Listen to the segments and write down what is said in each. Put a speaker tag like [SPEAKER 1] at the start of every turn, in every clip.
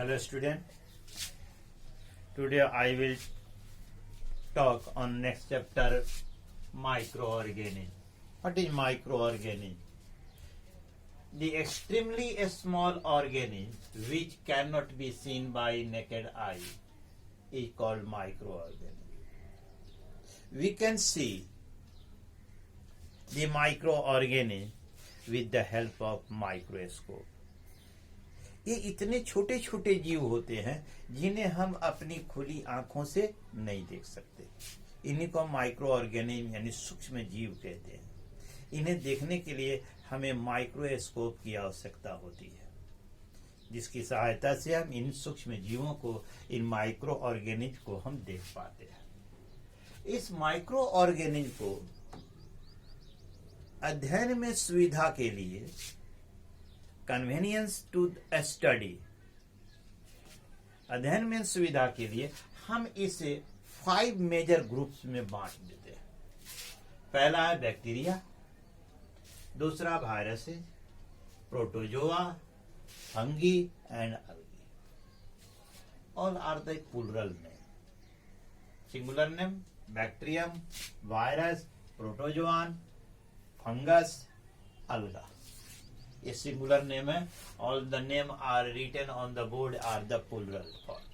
[SPEAKER 1] Hello student, today I will talk on next chapter microorganism. What is microorganism? The extremely small organism which cannot be seen by naked eye is called microorganism. We can see the microorganism with the help of microscope. ये इतने छोटे छोटे जीव होते हैं जिन्हें हम अपनी खुली आंखों से नहीं देख सकते। इन्हीं को माइक्रो ऑर्गेनिज्म यानी सूक्ष्म जीव कहते हैं। इन्हें देखने के लिए हमें माइक्रोस्कोप की आवश्यकता होती है, जिसकी सहायता से हम इन सूक्ष्म जीवों को, इन माइक्रो ऑर्गेनिज्म को हम देख पाते हैं। इस माइक्रो ऑर्गेनिज्म को अध्ययन में सुविधा के लिए, कन्वीनियंस टू स्टडी, अध्ययन में सुविधा के लिए हम इसे 5 मेजर ग्रुप्स में बांट देते हैं। पहला है बैक्टीरिया, दूसरा वायरस है, protozoa, fungi and algae. All are the plural name. Singular name bacterium, virus, protozoan, fungus, alga. ये सिंगुलर नेम है। All the name are written on the board are the plural form.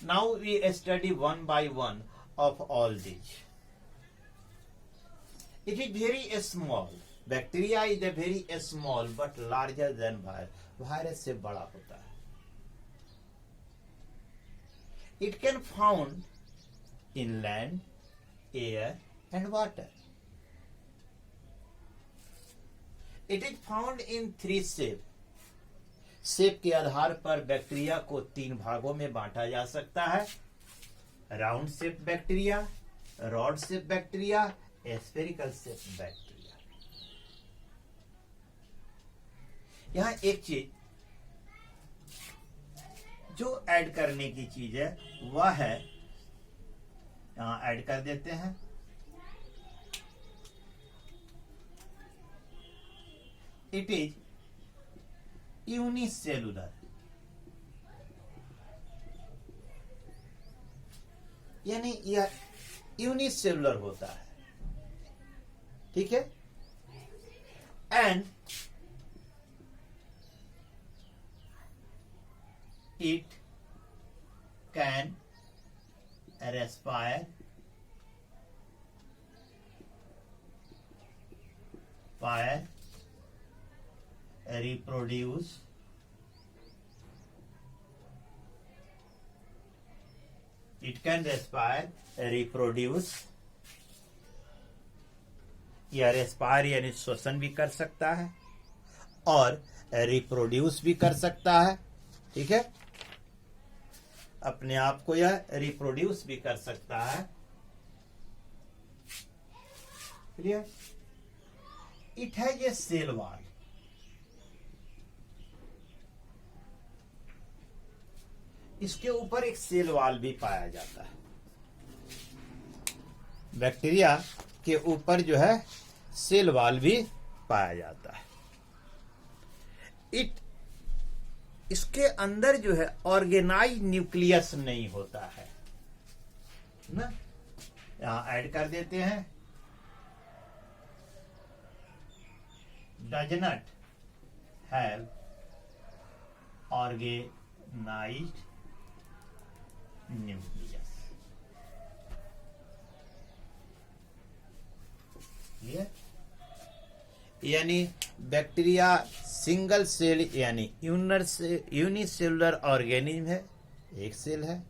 [SPEAKER 1] Now we study one by one of all these. It is very small. Bacteria is a very small but larger than virus. Virus से बड़ा होता है। It can found in land, air and water. It is found in 3 shape. Shape के आधार पर bacteria को 3 भागों में बांटा जा सकता है। Round shape bacteria, rod shape bacteria, spherical shape bacteria. यहां एक चीज जो ऐड करने की चीज है वह है, यहां ऐड कर देते हैं, it is unicellular, यानी यह यूनिसेलुलर होता है। ठीक है। And it can respire, fire, reproduce, it can respire, reproduce, या रेस्पायर यानी श्वसन भी कर सकता है और रिप्रोड्यूस भी कर सकता है। ठीक है। अपने आप को यह रिप्रोड्यूस भी कर सकता है। Clear. It has a cell wall. इसके ऊपर एक सेल वॉल भी पाया जाता है। बैक्टीरिया के ऊपर जो है सेल वॉल भी पाया जाता है। इसके अंदर जो है ऑर्गेनाइज न्यूक्लियस नहीं होता है ना। यहां ऐड कर देते हैं, does not have organized nucleus. यानी बैक्टीरिया सिंगल सेल यानी यूनिसेलुलर ऑर्गेनिज्म है, एक सेल है।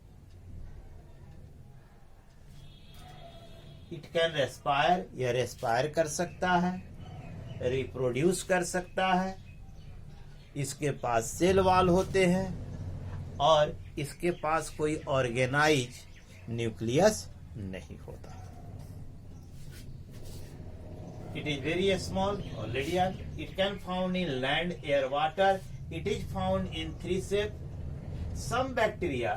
[SPEAKER 1] इट कैन रेस्पायर, यह रेस्पायर कर सकता है, रिप्रोड्यूस कर सकता है। इसके पास सेल वॉल होते हैं और इसके पास कोई ऑर्गेनाइज न्यूक्लियस नहीं होता। It is very small already. It can found in land, air, water. It is found in 3 shape. Some bacteria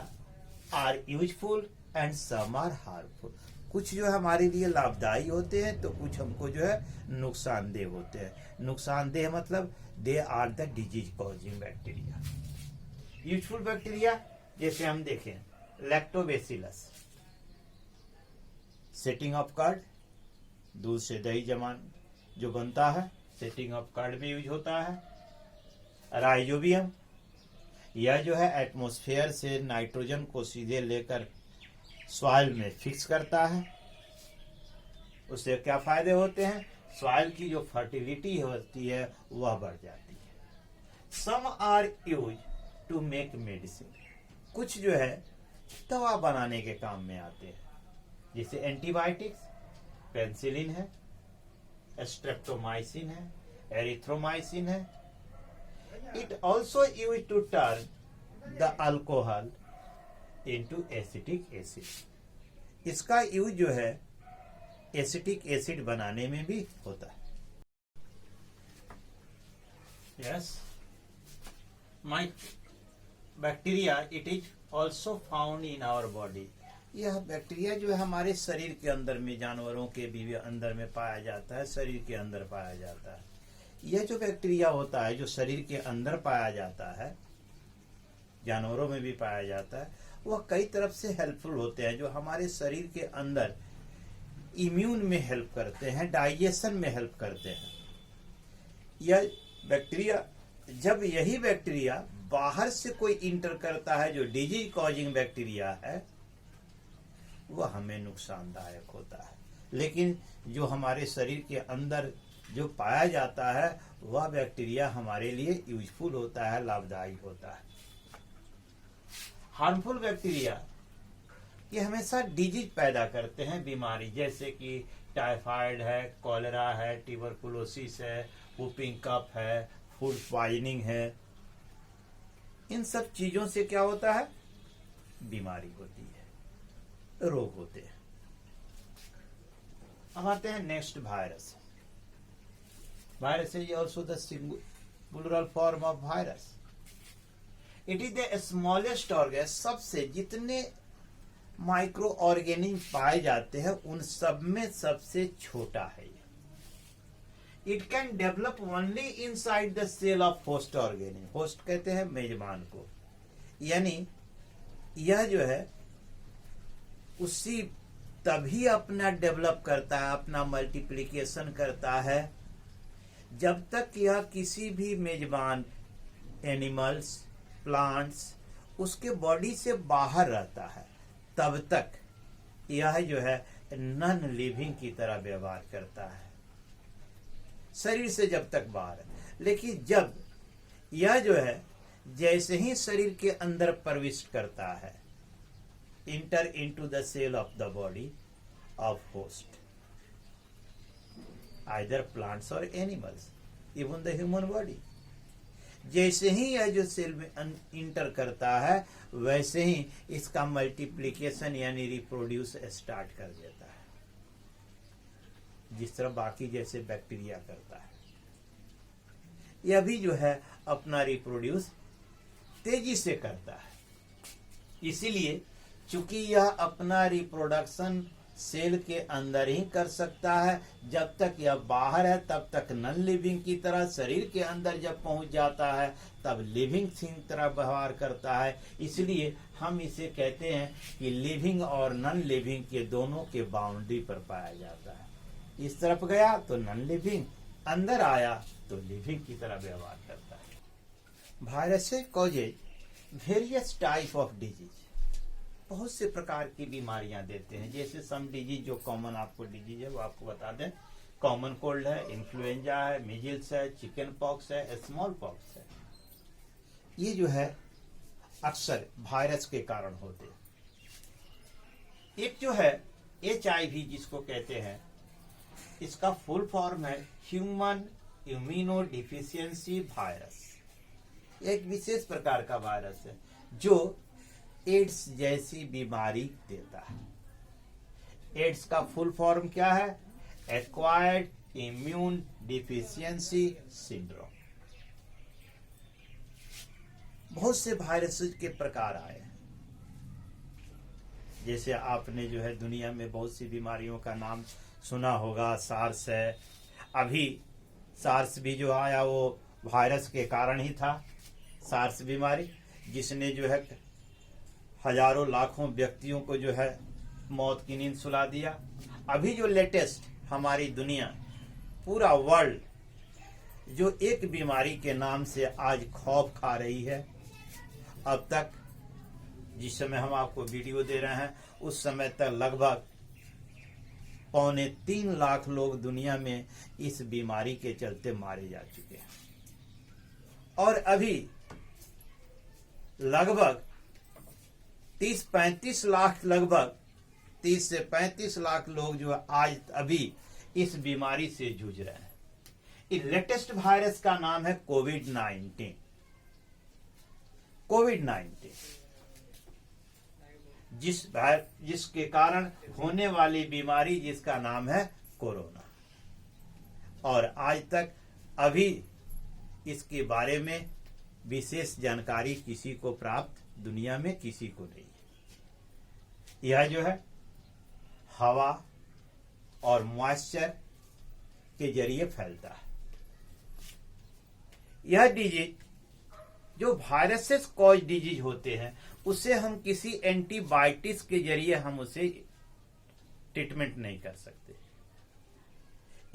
[SPEAKER 1] are useful and some are harmful. कुछ जो है हमारे लिए लाभदायी होते हैं तो कुछ हमको जो है नुकसानदेह होते हैं। नुकसानदेह मतलब they are the disease causing bacteria. Useful bacteria जैसे हम देखें लैक्टोबैसिलस, सेटिंग ऑफ कार्ड, दूध से दही जमान जो बनता है सेटिंग ऑफ कार्ड में यूज होता है। राइजोबियम, यह जो है एटमॉस्फेयर से नाइट्रोजन को सीधे लेकर सॉइल में फिक्स करता है। उससे क्या फायदे होते हैं? सॉइल की जो फर्टिलिटी होती है वह बढ़ जाती है। Some are use to make medicine, कुछ जो है दवा बनाने के काम में आते हैं, जैसे एंटीबायोटिक्स, पेनिसिलिन है, स्ट्रेप्टोमाइसिन है, एरिथ्रोमाइसिन है। It also use to turn the alcohol into acetic acid, इसका यूज जो है एसिटिक एसिड बनाने में भी होता है। Yes, my bacteria it is also found in our body, यह बैक्टीरिया जो है हमारे शरीर के अंदर में, जानवरों के भी अंदर में पाया जाता है, शरीर के अंदर पाया जाता है। यह जो बैक्टीरिया होता है जो शरीर के अंदर पाया जाता है, जानवरों में भी पाया जाता है, वह कई तरफ से हेल्पफुल होते हैं, जो हमारे शरीर के अंदर इम्यून में हेल्प करते हैं, डाइजेशन में हेल्प करते हैं। यह बैक्टीरिया, जब यही बैक्टीरिया बाहर से कोई इंटर करता है जो डिजीज कॉजिंग बैक्टीरिया है, वह हमें नुकसानदायक होता है। लेकिन जो हमारे शरीर के अंदर जो पाया जाता है वह बैक्टीरिया हमारे लिए यूजफुल होता है, लाभदायी होता है। हार्मफुल बैक्टीरिया ये हमेशा डिजीज पैदा करते हैं, बीमारी, जैसे कि टाइफाइड है, कॉलेरा है, ट्यूबरकुलोसिस है, वुपिंग कफ है, फूड पॉइजनिंग है। इन सब चीजों से क्या होता है? बीमारी होती है, रोग होते हैं। अब आते हैं next virus. Virus is also the singular form of virus. It is the smallest organ, सबसे जितने माइक्रो ऑर्गेनिज्म पाए जाते हैं उन सब में सबसे छोटा है। It can develop only inside the cell of host organism, host कहते हैं मेजबान को, यानी यह जो है उसी तभी अपना डेवलप करता है, अपना मल्टीप्लिकेशन करता है जब तक यह किसी भी मेजबान एनिमल्स, प्लांट्स उसके बॉडी से बाहर रहता है, तब तक यह जो है नॉन लिविंग की तरह व्यवहार करता है, शरीर से जब तक बाहर है। लेकिन जब यह जो है जैसे ही शरीर के अंदर प्रविष्ट करता है, enter into the cell of the body of host, either plants और animals, even the human body, जैसे ही यह जो सेल में इंटर करता है वैसे ही इसका मल्टीप्लिकेशन यानी रिप्रोड्यूस स्टार्ट कर देता है, जिस तरह बाकी जैसे बैक्टीरिया करता है। यह भी जो है अपना रिप्रोड्यूस तेजी से करता है। इसीलिए चूंकि यह अपना रिप्रोडक्शन सेल के अंदर ही कर सकता है, जब तक यह बाहर है तब तक नॉन लिविंग की तरह, शरीर के अंदर जब पहुंच जाता है तब लिविंग थिंग तरह व्यवहार करता है। इसलिए हम इसे कहते हैं कि लिविंग और नॉन लिविंग के दोनों के बाउंड्री पर पाया जाता है। इस तरफ गया तो नॉन लिविंग, अंदर आया तो लिविंग की तरह व्यवहार करता है। Virus causes various type of disease, बहुत से प्रकार की बीमारियां देते हैं। जैसे सम डिजीज जो कॉमन आपको डिजीज है वो आपको बता दें, कॉमन कोल्ड है, इन्फ्लुएंजा है, मीजल्स है, चिकन पॉक्स है, स्मॉल पॉक्स है। ये जो है अक्सर वायरस के कारण होते हैं। एक जो है HIV जिसको कहते हैं, इसका फुल फॉर्म है ह्यूमन इम्यूनो डिफिशियंसी वायरस। एक विशेष प्रकार का वायरस है जो एड्स जैसी बीमारी देता है। एड्स का फुल फॉर्म क्या है? Acquired immune deficiency syndrome. बहुत से वायरसेस के प्रकार आए हैं, जैसे आपने जो है दुनिया में बहुत सी बीमारियों का नाम सुना होगा, सार्स है। अभी सार्स भी जो आया वो वायरस के कारण ही था, सार्स बीमारी। जिसने जो है हजारों लाखों व्यक्तियों को जो है मौत की नींद सुला दिया। अभी जो लेटेस्ट हमारी दुनिया, पूरा वर्ल्ड जो एक बीमारी के नाम से आज खौफ खा रही है, अब तक जिस समय हम आपको वीडियो दे रहे हैं उस समय तक लगभग 2.25 लाख लोग दुनिया में इस बीमारी के चलते मारे जा चुके हैं। और अभी लगभग 30-35 लाख, लगभग 30 से 35 लाख लोग जो आज अभी इस बीमारी से जूझ रहे हैं। इस लेटेस्ट वायरस का नाम है कोविड-19। कोविड-19 जिसके कारण होने वाली बीमारी जिसका नाम है कोरोना। और आज तक अभी इसके बारे में विशेष जानकारी किसी को प्राप्त दुनिया में किसी को नहीं है। यह जो है हवा और मॉइस्चर के जरिए फैलता है। यह डिजीज जो वायरसेस कॉज डिजीज होते हैं उसे हम किसी एंटीबायोटिक्स के जरिए हम उसे ट्रीटमेंट नहीं कर सकते।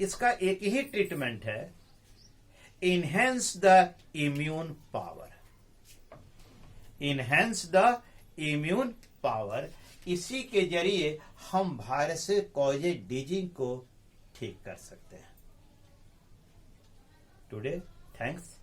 [SPEAKER 1] इसका एक ही ट्रीटमेंट है, enhance the immune power. Enhance the immune power, इसी के जरिए हम वायरस कॉजेड डिजीज को ठीक कर सकते हैं। Today thanks.